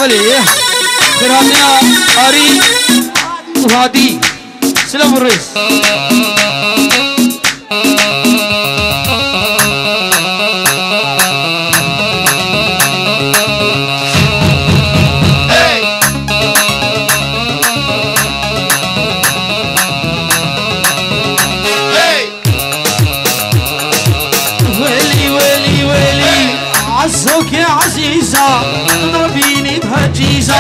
بلي خيراتنا آري وهادي سلام الرئيس عزوك يا عزيزة تضربيني بهجيزة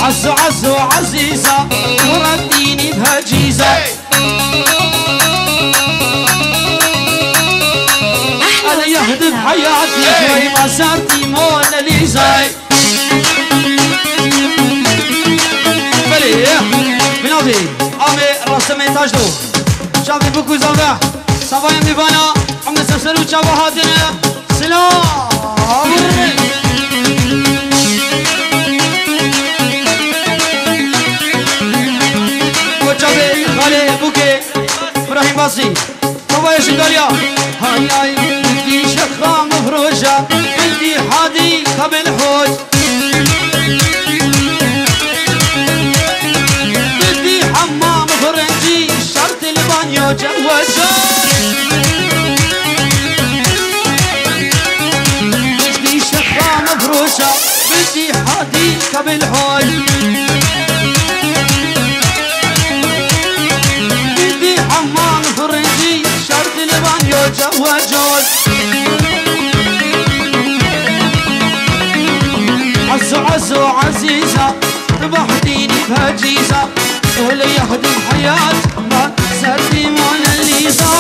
عزو عزو عزيزة ورديني بهجيزة أنا يهدف حياتي شوي ما صارتي موناليزا بلي بنادي أمي رسمي تاجدو شافي بكو زنبه صبايا ميبانا عم نسلسلو شابهاتنا سلام وشافي خالي بوكي ابراهيم باصي صبايا شنقاليا هاي هاي بدي شخام مفروشة بدي حادي قبل حوج بدي حمام فرنجي شرط البانيو جوجو بدي شخام مفروشة بدي حادي قبل حوج بدي حمام فرنجي شرط البانيو جوجو عزو عزو عزيزة ذبحتيني بهجيزة ولا يخدم حياة ما سردي موناليزا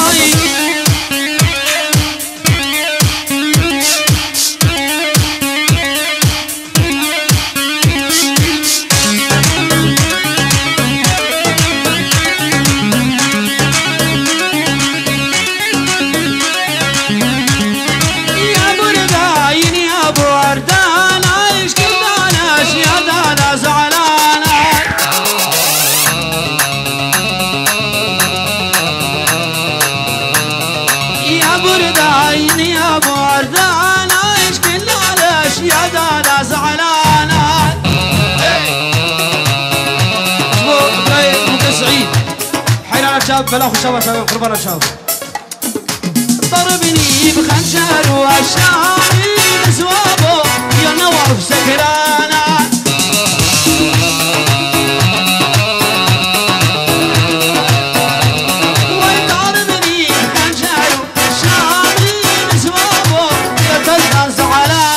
يا برداين يا بردان عيش كداناش يا دانا زعلانة يا برداين يا بردان عيش كداناش يا دانا زعلانة سعيد حيران الشاب بلاخو شباب قربان الشاب ضربني بخنجر وشاري زوابه يا نواف سكرانة وضربني بخنجر وشاري زوابه يا تلقى زعلانة